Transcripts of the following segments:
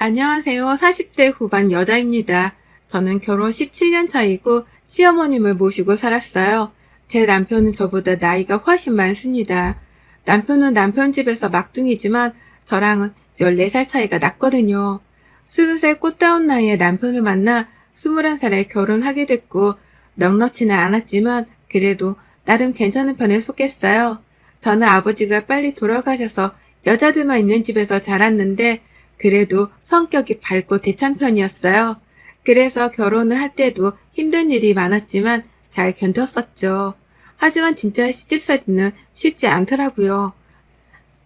안녕하세요. 40대 후반 여자입니다. 저는 결혼 17년 차이고 시어머님을 모시고 살았어요. 제 남편은 저보다 나이가 훨씬 많습니다. 남편은 남편 집에서 막둥이지만 저랑은 14살 차이가 났거든요. 20살 꽃다운 나이에 남편을 만나 21살에 결혼하게 됐고 넉넉지는 않았지만 그래도 나름 괜찮은 편에 속했어요. 저는 아버지가 빨리 돌아가셔서 여자들만 있는 집에서 자랐는데 그래도 성격이 밝고 대찬 편이었어요. 그래서 결혼을 할 때도 힘든 일이 많았지만 잘 견뎠었죠. 하지만 진짜 시집살이는 쉽지 않더라고요.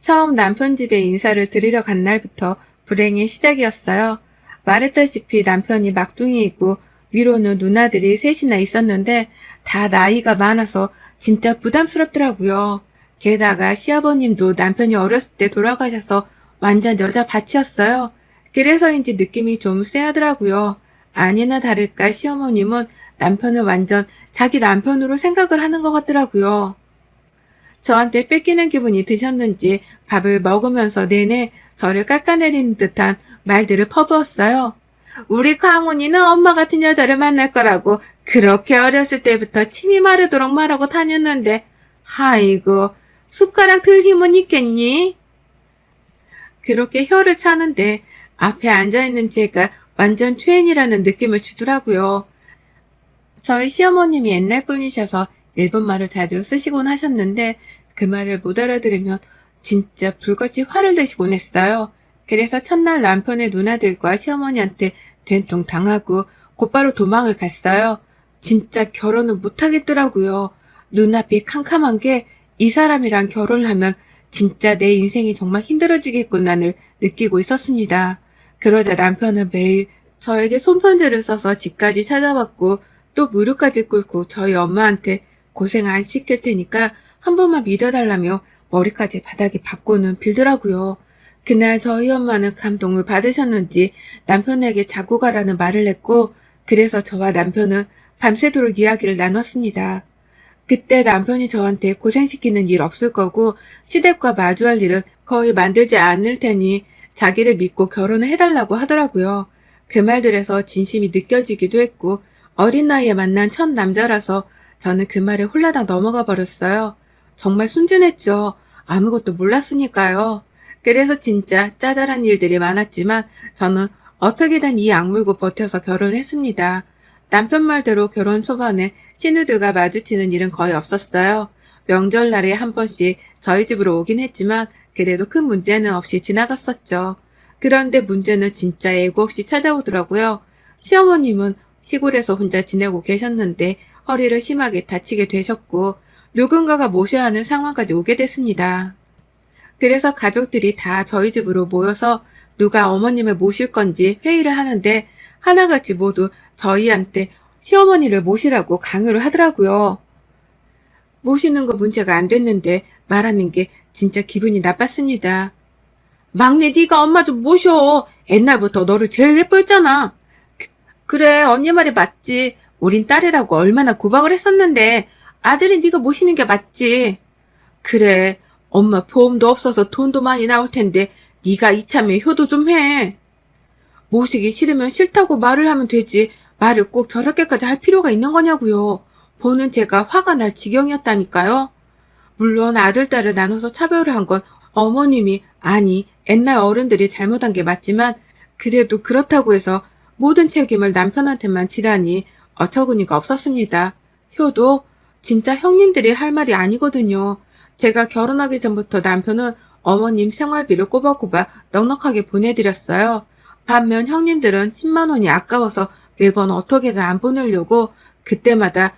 처음 남편 집에 인사를 드리러 간 날부터 불행의 시작이었어요. 말했다시피 남편이 막둥이이고 위로는 누나들이 셋이나 있었는데 다 나이가 많아서 진짜 부담스럽더라고요. 게다가 시아버님도 남편이 어렸을 때 돌아가셔서 완전 여자 밭이었어요. 그래서인지 느낌이 좀 쎄하더라고요. 아니나 다를까 시어머님은 남편을 완전 자기 남편으로 생각을 하는 것 같더라고요. 저한테 뺏기는 기분이 드셨는지 밥을 먹으면서 내내 저를 깎아내리는 듯한 말들을 퍼부었어요. 우리 강훈이는 엄마 같은 여자를 만날 거라고 그렇게 어렸을 때부터 침이 마르도록 말하고 다녔는데 아이고 숟가락 들 힘은 있겠니? 그렇게 혀를 차는데 앞에 앉아있는 제가 완전 최인이라는 느낌을 주더라고요. 저희 시어머님이 옛날 분이셔서 일본말을 자주 쓰시곤 하셨는데 그 말을 못 알아들으면 진짜 불같이 화를 내시곤 했어요. 그래서 첫날 남편의 누나들과 시어머니한테 된통 당하고 곧바로 도망을 갔어요. 진짜 결혼은 못하겠더라고요. 눈앞이 캄캄한 게 이 사람이랑 결혼하면 진짜 내 인생이 정말 힘들어지겠구나를 느끼고 있었습니다. 그러자 남편은 매일 저에게 손편지를 써서 집까지 찾아왔고 또 무릎까지 꿇고 저희 엄마한테 고생 안 시킬 테니까 한 번만 믿어달라며 머리까지 바닥에 박고는 빌더라고요. 그날 저희 엄마는 감동을 받으셨는지 남편에게 자고 가라는 말을 했고 그래서 저와 남편은 밤새도록 이야기를 나눴습니다. 그때 남편이 저한테 고생시키는 일 없을 거고 시댁과 마주할 일은 거의 만들지 않을 테니 자기를 믿고 결혼을 해달라고 하더라고요. 그 말들에서 진심이 느껴지기도 했고 어린 나이에 만난 첫 남자라서 저는 그 말에 홀라당 넘어가 버렸어요. 정말 순진했죠. 아무것도 몰랐으니까요. 그래서 진짜 짜잘한 일들이 많았지만 저는 어떻게든 이 악물고 버텨서 결혼했습니다. 남편 말대로 결혼 초반에 신우들과 마주치는 일은 거의 없었어요. 명절날에 한 번씩 저희 집으로 오긴 했지만 그래도 큰 문제는 없이 지나갔었죠. 그런데 문제는 진짜 예고 없이 찾아오더라고요. 시어머님은 시골에서 혼자 지내고 계셨는데 허리를 심하게 다치게 되셨고 누군가가 모셔야 하는 상황까지 오게 됐습니다. 그래서 가족들이 다 저희 집으로 모여서 누가 어머님을 모실 건지 회의를 하는데 하나같이 모두 저희한테 시어머니를 모시라고 강요를 하더라고요. 모시는 거 문제가 안 됐는데 말하는 게 진짜 기분이 나빴습니다. 막내 네가 엄마 좀 모셔. 옛날부터 너를 제일 예뻐했잖아. 그래 언니 말이 맞지. 우린 딸이라고 얼마나 구박을 했었는데 아들이 네가 모시는 게 맞지. 그래 엄마 보험도 없어서 돈도 많이 나올 텐데 네가 이참에 효도 좀 해. 모시기 싫으면 싫다고 말을 하면 되지 말을 꼭 저렇게까지 할 필요가 있는 거냐고요. 보는 제가 화가 날 지경이었다니까요. 물론 아들, 딸을 나눠서 차별을 한 건 어머님이 아니 옛날 어른들이 잘못한 게 맞지만 그래도 그렇다고 해서 모든 책임을 남편한테만 지라니 어처구니가 없었습니다. 효도 진짜 형님들이 할 말이 아니거든요. 제가 결혼하기 전부터 남편은 어머님 생활비를 꼬박꼬박 넉넉하게 보내드렸어요. 반면 형님들은 10만 원이 아까워서 매번 어떻게든 안 보내려고 그때마다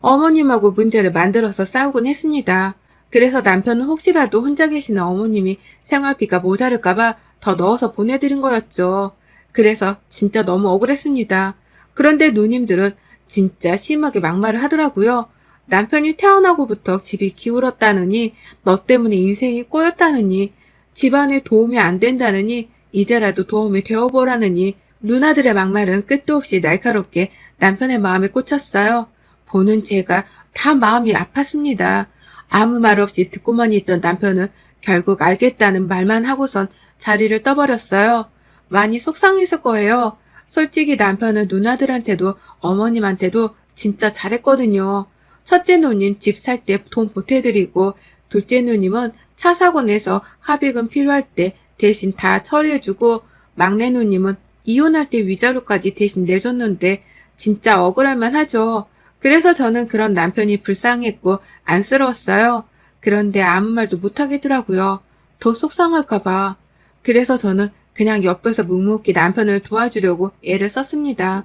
어머님하고 문제를 만들어서 싸우곤 했습니다. 그래서 남편은 혹시라도 혼자 계시는 어머님이 생활비가 모자랄까봐 더 넣어서 보내드린 거였죠. 그래서 진짜 너무 억울했습니다. 그런데 누님들은 진짜 심하게 막말을 하더라고요. 남편이 태어나고부터 집이 기울었다느니 너 때문에 인생이 꼬였다느니 집안에 도움이 안 된다느니 이제라도 도움이 되어보라느니 누나들의 막말은 끝도 없이 날카롭게 남편의 마음에 꽂혔어요. 보는 제가 다 마음이 아팠습니다. 아무 말 없이 듣고만 있던 남편은 결국 알겠다는 말만 하고선 자리를 떠버렸어요. 많이 속상했을 거예요. 솔직히 남편은 누나들한테도 어머님한테도 진짜 잘했거든요. 첫째 누님 집 살 때 돈 보태드리고, 둘째 누님은 차 사고 내서 합의금 필요할 때 대신 다 처리해주고, 막내 누님은 이혼할 때 위자료까지 대신 내줬는데 진짜 억울할만 하죠. 그래서 저는 그런 남편이 불쌍했고 안쓰러웠어요. 그런데 아무 말도 못하겠더라고요. 더 속상할까봐. 그래서 저는 그냥 옆에서 묵묵히 남편을 도와주려고 애를 썼습니다.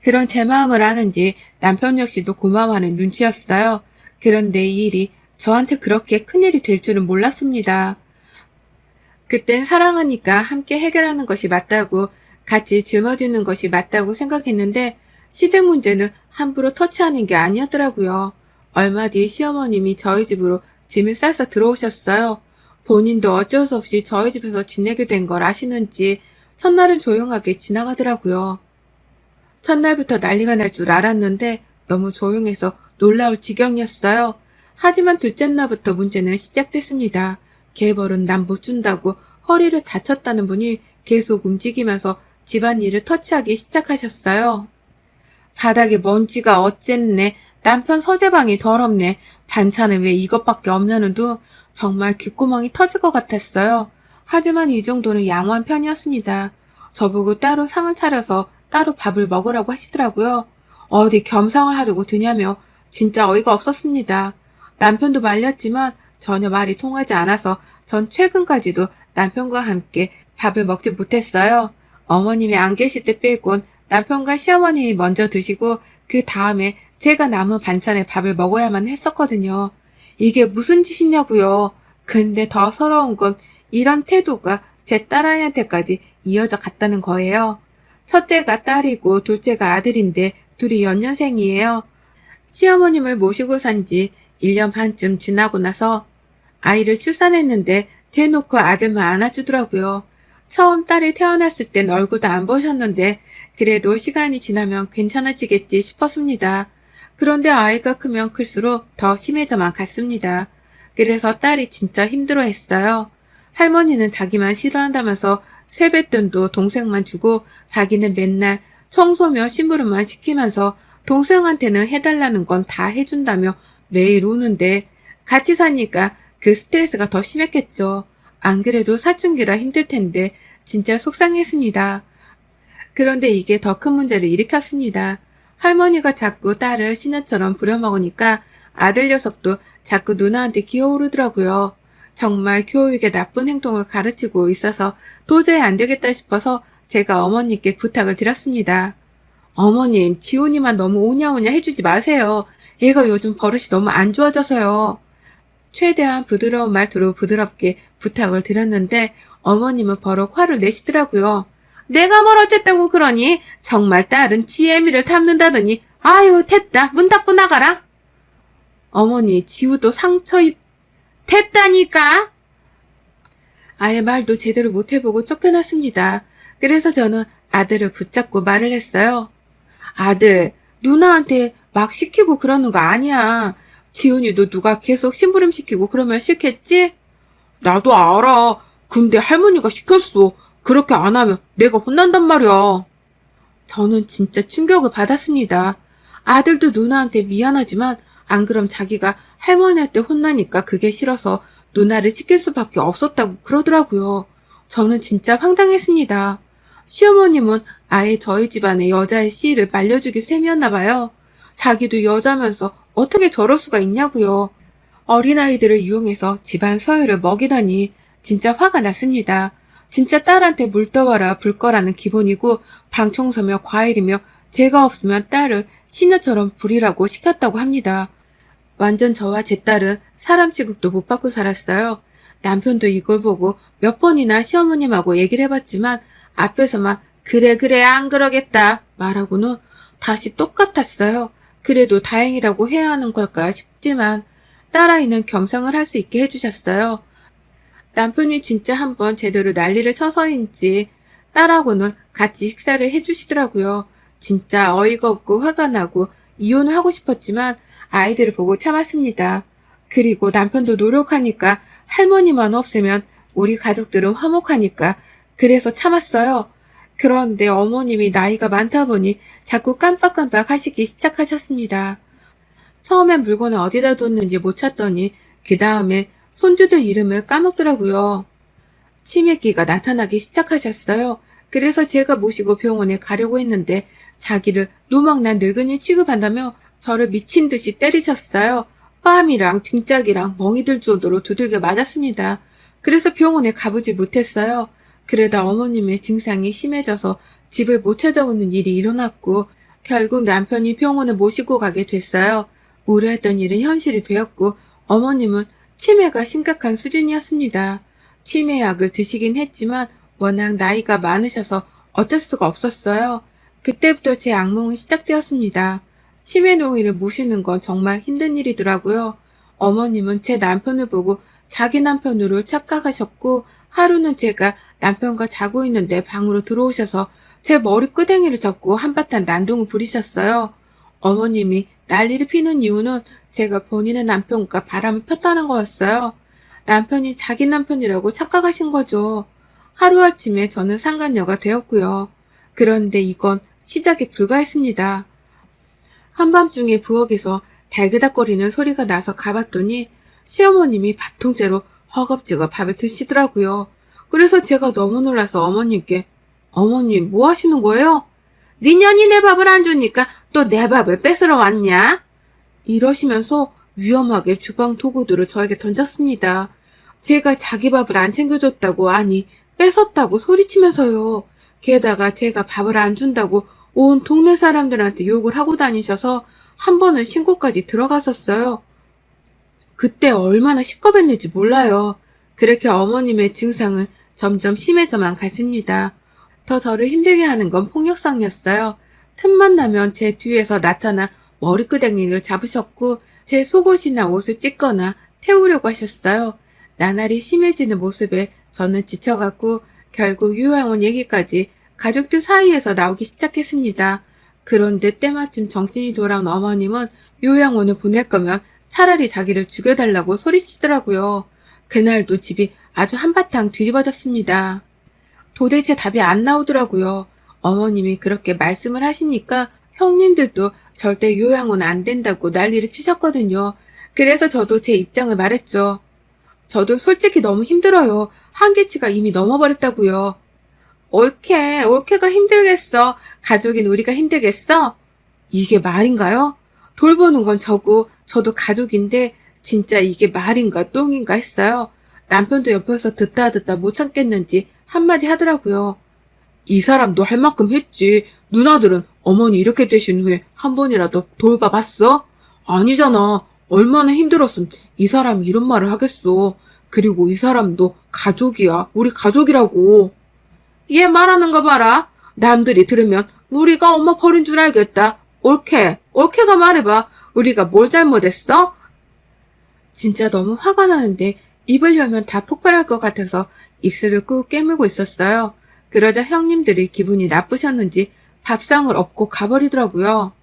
그런 제 마음을 아는지 남편 역시도 고마워하는 눈치였어요. 그런데 이 일이 저한테 그렇게 큰일이 될 줄은 몰랐습니다. 그땐 사랑하니까 함께 해결하는 것이 맞다고, 같이 짊어지는 것이 맞다고 생각했는데 시댁 문제는 함부로 터치하는 게 아니었더라고요. 얼마 뒤 시어머님이 저희 집으로 짐을 싸서 들어오셨어요. 본인도 어쩔 수 없이 저희 집에서 지내게 된 걸 아시는지 첫날은 조용하게 지나가더라고요. 첫날부터 난리가 날 줄 알았는데 너무 조용해서 놀라울 지경이었어요. 하지만 둘째 날부터 문제는 시작됐습니다. 개벌은 남 못 준다고 허리를 다쳤다는 분이 계속 움직이면서 집안일을 터치하기 시작하셨어요. 바닥에 먼지가 어쨌네, 남편 서재방이 더럽네, 반찬은 왜 이것밖에 없냐는 둥 정말 귓구멍이 터질 것 같았어요. 하지만 이 정도는 양호한 편이었습니다. 저보고 따로 상을 차려서 따로 밥을 먹으라고 하시더라고요. 어디 겸상을 하려고 드냐며 진짜 어이가 없었습니다. 남편도 말렸지만 전혀 말이 통하지 않아서 전 최근까지도 남편과 함께 밥을 먹지 못했어요. 어머님이 안 계실 때 빼곤 남편과 시어머님이 먼저 드시고 그 다음에 제가 남은 반찬에 밥을 먹어야만 했었거든요. 이게 무슨 짓이냐고요. 근데 더 서러운 건 이런 태도가 제 딸아이한테까지 이어져 갔다는 거예요. 첫째가 딸이고 둘째가 아들인데 둘이 연년생이에요. 시어머님을 모시고 산 지 1년 반쯤 지나고 나서 아이를 출산했는데 대놓고 아들만 안아주더라고요. 처음 딸이 태어났을 땐 얼굴도 안 보셨는데 그래도 시간이 지나면 괜찮아지겠지 싶었습니다. 그런데 아이가 크면 클수록 더 심해져만 갔습니다. 그래서 딸이 진짜 힘들어했어요. 할머니는 자기만 싫어한다면서 세뱃돈도 동생만 주고 자기는 맨날 청소며 심부름만 시키면서 동생한테는 해달라는 건 다 해준다며 매일 우는데 같이 사니까 그 스트레스가 더 심했겠죠. 안 그래도 사춘기라 힘들 텐데 진짜 속상했습니다. 그런데 이게 더 큰 문제를 일으켰습니다. 할머니가 자꾸 딸을 시녀처럼 부려먹으니까 아들 녀석도 자꾸 누나한테 기어오르더라고요. 정말 교육에 나쁜 행동을 가르치고 있어서 도저히 안 되겠다 싶어서 제가 어머니께 부탁을 드렸습니다. 어머님, 지훈이만 너무 오냐오냐 해주지 마세요. 얘가 요즘 버릇이 너무 안 좋아져서요. 최대한 부드러운 말투로 부드럽게 부탁을 드렸는데 어머님은 버럭 화를 내시더라고요. 내가 뭘 어쨌다고 그러니? 정말 딸은 지의 애미를 탐는다더니 아유 됐다, 문 닫고 나가라. 어머니, 지우도 상처 됐다니까? 아예 말도 제대로 못 해보고 쫓겨났습니다. 그래서 저는 아들을 붙잡고 말을 했어요. 아들, 누나한테 막 시키고 그러는 거 아니야. 지훈이도 누가 계속 심부름 시키고 그러면 싫겠지? 나도 알아. 근데 할머니가 시켰어. 그렇게 안 하면 내가 혼난단 말이야. 저는 진짜 충격을 받았습니다. 아들도 누나한테 미안하지만 안 그럼 자기가 할머니한테 혼나니까 그게 싫어서 누나를 시킬 수밖에 없었다고 그러더라고요. 저는 진짜 황당했습니다. 시어머님은 아예 저희 집안의 여자의 씨를 말려주기 셈이었나 봐요. 자기도 여자면서 어떻게 저럴 수가 있냐고요. 어린아이들을 이용해서 집안 서열을 먹이다니 진짜 화가 났습니다. 진짜 딸한테 물 떠와라 불 거라는 기본이고 방 청소며 과일이며 제가 없으면 딸을 시녀처럼 부리라고 시켰다고 합니다. 완전 저와 제 딸은 사람 취급도 못 받고 살았어요. 남편도 이걸 보고 몇 번이나 시어머님하고 얘기를 해봤지만 앞에서만 그래 안 그러겠다 말하고는 다시 똑같았어요. 그래도 다행이라고 해야 하는 걸까 싶지만 딸아이는 겸상을 할 수 있게 해주셨어요. 남편이 진짜 한번 제대로 난리를 쳐서인지 딸하고는 같이 식사를 해주시더라고요. 진짜 어이가 없고 화가 나고 이혼을 하고 싶었지만 아이들을 보고 참았습니다. 그리고 남편도 노력하니까 할머니만 없으면 우리 가족들은 화목하니까 그래서 참았어요. 그런데 어머님이 나이가 많다 보니 자꾸 깜빡깜빡 하시기 시작하셨습니다. 처음엔 물건을 어디다 뒀는지 못 찾더니 그 다음에 손주들 이름을 까먹더라고요. 치매기가 나타나기 시작하셨어요. 그래서 제가 모시고 병원에 가려고 했는데 자기를 노망난 늙은이 취급한다며 저를 미친 듯이 때리셨어요. 뺨이랑 등짝이랑 멍이 들 정도로 두들겨 맞았습니다. 그래서 병원에 가보지 못했어요. 그러다 어머님의 증상이 심해져서 집을 못 찾아오는 일이 일어났고 결국 남편이 병원에 모시고 가게 됐어요. 우려했던 일은 현실이 되었고 어머님은 치매가 심각한 수준이었습니다. 치매약을 드시긴 했지만 워낙 나이가 많으셔서 어쩔 수가 없었어요. 그때부터 제 악몽은 시작되었습니다. 치매 노인을 모시는 건 정말 힘든 일이더라고요. 어머님은 제 남편을 보고 자기 남편으로 착각하셨고 하루는 제가 남편과 자고 있는데 방으로 들어오셔서 제 머리 끄댕이를 잡고 한바탕 난동을 부리셨어요. 어머님이 난리를 피는 이유는 제가 본인의 남편과 바람을 폈다는 거였어요. 남편이 자기 남편이라고 착각하신 거죠. 하루아침에 저는 상간녀가 되었고요. 그런데 이건 시작에 불과했습니다. 한밤중에 부엌에서 달그닥거리는 소리가 나서 가봤더니 시어머님이 밥통째로 허겁지겁 밥을 드시더라고요. 그래서 제가 너무 놀라서 어머님께 어머님 뭐 하시는 거예요? 네 년이 내 밥을 안 주니까 또 내 밥을 뺏으러 왔냐? 이러시면서 위험하게 주방 도구들을 저에게 던졌습니다. 제가 자기 밥을 안 챙겨줬다고 아니 뺏었다고 소리치면서요. 게다가 제가 밥을 안 준다고 온 동네 사람들한테 욕을 하고 다니셔서 한 번은 신고까지 들어갔었어요. 그때 얼마나 시끄럽했는지 몰라요. 그렇게 어머님의 증상은 점점 심해져만 갔습니다. 더 저를 힘들게 하는 건 폭력성이었어요. 틈만 나면 제 뒤에서 나타나 머리끄댕이를 잡으셨고 제 속옷이나 옷을 찢거나 태우려고 하셨어요. 나날이 심해지는 모습에 저는 지쳐갔고 결국 요양원 얘기까지 가족들 사이에서 나오기 시작했습니다. 그런데 때마침 정신이 돌아온 어머님은 요양원을 보낼 거면 차라리 자기를 죽여달라고 소리치더라고요. 그날도 집이 아주 한바탕 뒤집어졌습니다. 도대체 답이 안 나오더라고요. 어머님이 그렇게 말씀을 하시니까 형님들도 절대 요양원 안 된다고 난리를 치셨거든요. 그래서 저도 제 입장을 말했죠. 저도 솔직히 너무 힘들어요. 한계치가 이미 넘어버렸다고요. 올케가 힘들겠어. 가족인 우리가 힘들겠어? 이게 말인가요? 돌보는 건 저도 가족인데 진짜 이게 말인가 똥인가 했어요. 남편도 옆에서 듣다 못 참겠는지 한마디 하더라고요. 이 사람도 할 만큼 했지. 누나들은 어머니 이렇게 되신 후에 한 번이라도 돌봐봤어? 아니잖아. 얼마나 힘들었으면 이 사람이 이런 말을 하겠어. 그리고 이 사람도 가족이야. 우리 가족이라고. 얘 말하는 거 봐라. 남들이 들으면 우리가 엄마 버린 줄 알겠다. 올케가 말해봐. 우리가 뭘 잘못했어? 진짜 너무 화가 나는데 입을 열면 다 폭발할 것 같아서 입술을 꾹 깨물고 있었어요. 그러자 형님들이 기분이 나쁘셨는지 밥상을 엎고 가버리더라고요.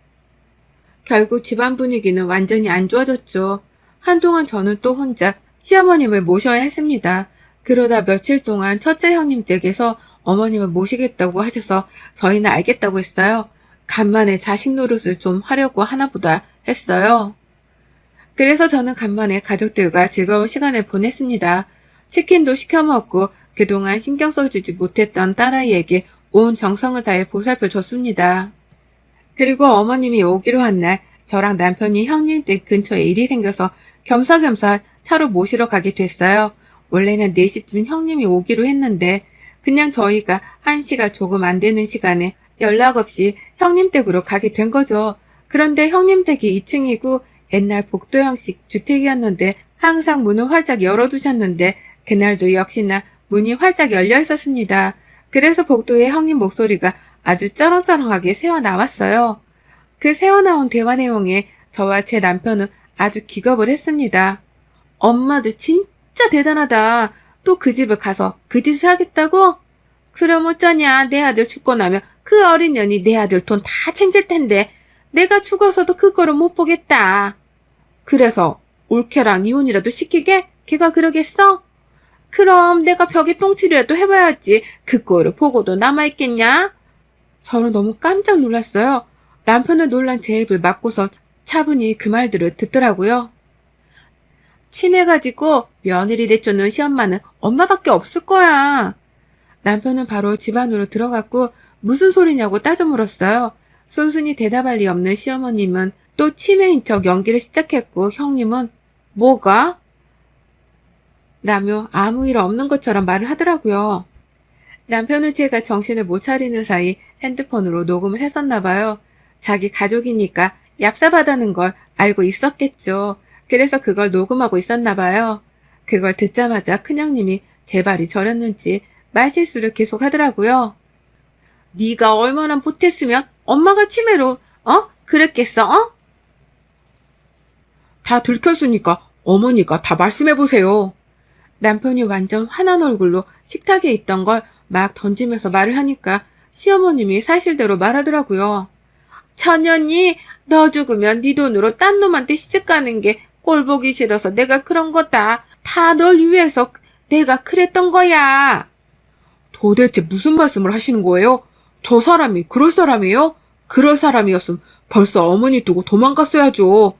결국 집안 분위기는 완전히 안 좋아졌죠. 한동안 저는 또 혼자 시어머님을 모셔야 했습니다. 그러다 며칠 동안 첫째 형님 댁에서 어머님을 모시겠다고 하셔서 저희는 알겠다고 했어요. 간만에 자식 노릇을 좀 하려고 하나보다 했어요. 그래서 저는 간만에 가족들과 즐거운 시간을 보냈습니다. 치킨도 시켜 먹고 그동안 신경 써주지 못했던 딸아이에게 온 정성을 다해 보살펴 줬습니다. 그리고 어머님이 오기로 한 날 저랑 남편이 형님 댁 근처에 일이 생겨서 겸사겸사 차로 모시러 가게 됐어요. 원래는 4시쯤 형님이 오기로 했는데 그냥 저희가 1시가 조금 안 되는 시간에 연락 없이 형님 댁으로 가게 된 거죠. 그런데 형님 댁이 2층이고 옛날 복도 형식 주택이었는데 항상 문을 활짝 열어두셨는데 그날도 역시나 문이 활짝 열려 있었습니다. 그래서 복도에 형님 목소리가 아주 쩌렁쩌렁하게 새어나왔어요. 그 새어나온 대화 내용에 저와 제 남편은 아주 기겁을 했습니다. 엄마도 진짜 대단하다. 또 그 집을 가서 그 짓을 하겠다고? 그럼 어쩌냐. 내 아들 죽고 나면 그 어린 년이 내 아들 돈 다 챙길 텐데 내가 죽어서도 그거를 못 보겠다. 그래서 올케랑 이혼이라도 시키게? 걔가 그러겠어? 그럼 내가 벽에 똥칠이라도 해봐야지. 그 꼴을 보고도 남아있겠냐? 저는 너무 깜짝 놀랐어요. 남편을 놀란 제 입을 막고선 차분히 그 말들을 듣더라고요. 치매 가지고 며느리 내쫓는 시엄마는 엄마밖에 없을 거야. 남편은 바로 집 안으로 들어갔고 무슨 소리냐고 따져 물었어요. 순순히 대답할 리 없는 시어머님은 또 치매인 척 연기를 시작했고 형님은 뭐가? 라며 아무 일 없는 것처럼 말을 하더라고요. 남편은 제가 정신을 못 차리는 사이 핸드폰으로 녹음을 했었나 봐요. 자기 가족이니까 얍삽하다는 걸 알고 있었겠죠. 그래서 그걸 녹음하고 있었나 봐요. 그걸 듣자마자 큰형님이 제 발이 저렸는지 말실수를 계속 하더라고요. 네가 얼마나 못했으면 엄마가 치매로 그랬겠어? 다 들켰으니까 어머니가 다 말씀해보세요. 남편이 완전 화난 얼굴로 식탁에 있던 걸 막 던지면서 말을 하니까 시어머님이 사실대로 말하더라고요. 천연이 너 죽으면 네 돈으로 딴 놈한테 시집가는 게 꼴보기 싫어서 내가 그런 거다. 다 널 위해서 내가 그랬던 거야. 도대체 무슨 말씀을 하시는 거예요? 저 사람이 그럴 사람이에요? 그럴 사람이었으면 벌써 어머니 두고 도망갔어야죠.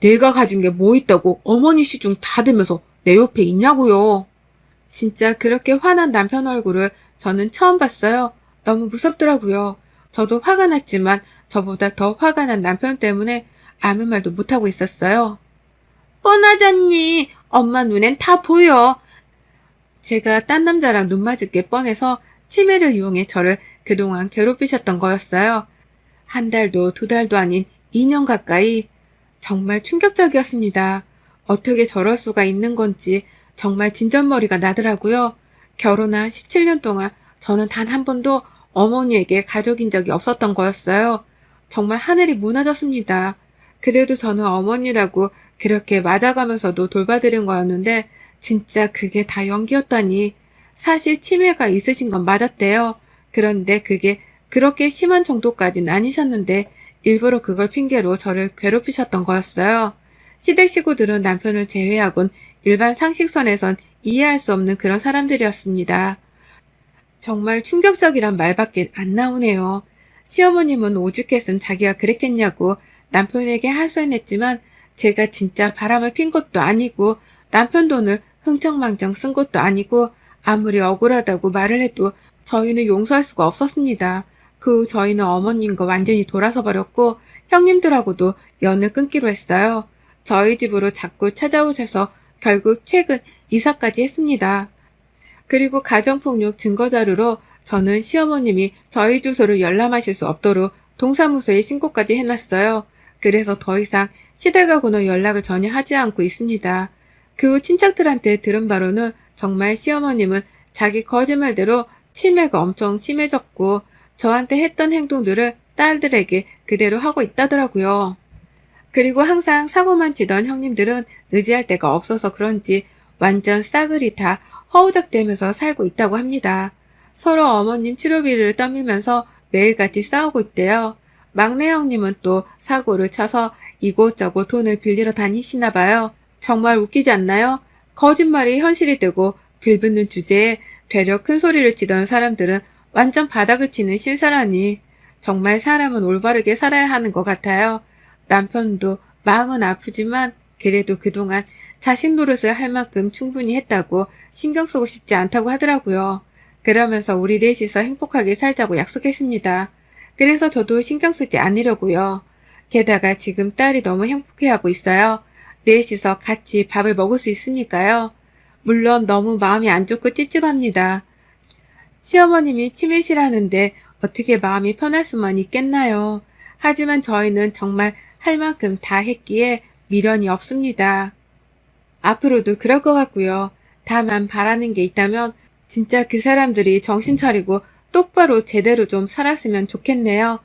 내가 가진 게 뭐 있다고 어머니 시중 다 되면서 내 옆에 있냐고요. 진짜 그렇게 화난 남편 얼굴을 저는 처음 봤어요. 너무 무섭더라고요. 저도 화가 났지만 저보다 더 화가 난 남편 때문에 아무 말도 못하고 있었어요. 뻔하잖니. 엄마 눈엔 다 보여. 제가 딴 남자랑 눈 맞을 게 뻔해서 치매를 이용해 저를 그동안 괴롭히셨던 거였어요. 한 달도 두 달도 아닌 2년 가까이. 정말 충격적이었습니다. 어떻게 저럴 수가 있는 건지 정말 진절머리가 나더라고요. 결혼한 17년 동안 저는 단 한 번도 어머니에게 가족인 적이 없었던 거였어요. 정말 하늘이 무너졌습니다. 그래도 저는 어머니라고 그렇게 맞아가면서도 돌봐드린 거였는데 진짜 그게 다 연기였다니. 사실 치매가 있으신 건 맞았대요. 그런데 그게 그렇게 심한 정도까지는 아니셨는데 일부러 그걸 핑계로 저를 괴롭히셨던 거였어요. 시댁 식구들은 남편을 제외하곤 일반 상식선에선 이해할 수 없는 그런 사람들이었습니다. 정말 충격적이란 말밖에 안 나오네요. 시어머님은 오죽했음 자기가 그랬겠냐고 남편에게 하소연했지만 제가 진짜 바람을 핀 것도 아니고 남편 돈을 흥청망청 쓴 것도 아니고 아무리 억울하다고 말을 해도 저희는 용서할 수가 없었습니다. 그 후 저희는 어머님과 완전히 돌아서 버렸고 형님들하고도 연을 끊기로 했어요. 저희 집으로 자꾸 찾아오셔서 결국 최근 이사까지 했습니다. 그리고 가정폭력 증거자료로 저는 시어머님이 저희 주소를 열람하실 수 없도록 동사무소에 신고까지 해놨어요. 그래서 더 이상 시댁하고는 연락을 전혀 하지 않고 있습니다. 그 후 친척들한테 들은 바로는 정말 시어머님은 자기 거짓말대로 치매가 엄청 심해졌고 저한테 했던 행동들을 딸들에게 그대로 하고 있다더라고요. 그리고 항상 사고만 치던 형님들은 의지할 데가 없어서 그런지 완전 싸그리 다 허우적대면서 살고 있다고 합니다. 서로 어머님 치료비를 떠밀면서 매일같이 싸우고 있대요. 막내 형님은 또 사고를 쳐서 이곳저곳 돈을 빌리러 다니시나 봐요. 정말 웃기지 않나요? 거짓말이 현실이 되고 빌붙는 주제에 되려 큰 소리를 치던 사람들은 완전 바닥을 치는 신사라니. 정말 사람은 올바르게 살아야 하는 것 같아요. 남편도 마음은 아프지만 그래도 그동안 자식 노릇을 할 만큼 충분히 했다고 신경 쓰고 싶지 않다고 하더라고요. 그러면서 우리 넷이서 행복하게 살자고 약속했습니다. 그래서 저도 신경 쓰지 않으려고요. 게다가 지금 딸이 너무 행복해하고 있어요. 넷이서 같이 밥을 먹을 수 있으니까요. 물론 너무 마음이 안 좋고 찝찝합니다. 시어머님이 치매시라는데 어떻게 마음이 편할 수만 있겠나요? 하지만 저희는 정말 할 만큼 다 했기에 미련이 없습니다. 앞으로도 그럴 것 같고요. 다만 바라는 게 있다면 진짜 그 사람들이 정신 차리고 똑바로 제대로 좀 살았으면 좋겠네요.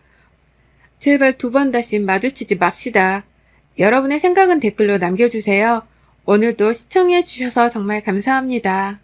제발 두 번 다시 마주치지 맙시다. 여러분의 생각은 댓글로 남겨주세요. 오늘도 시청해 주셔서 정말 감사합니다.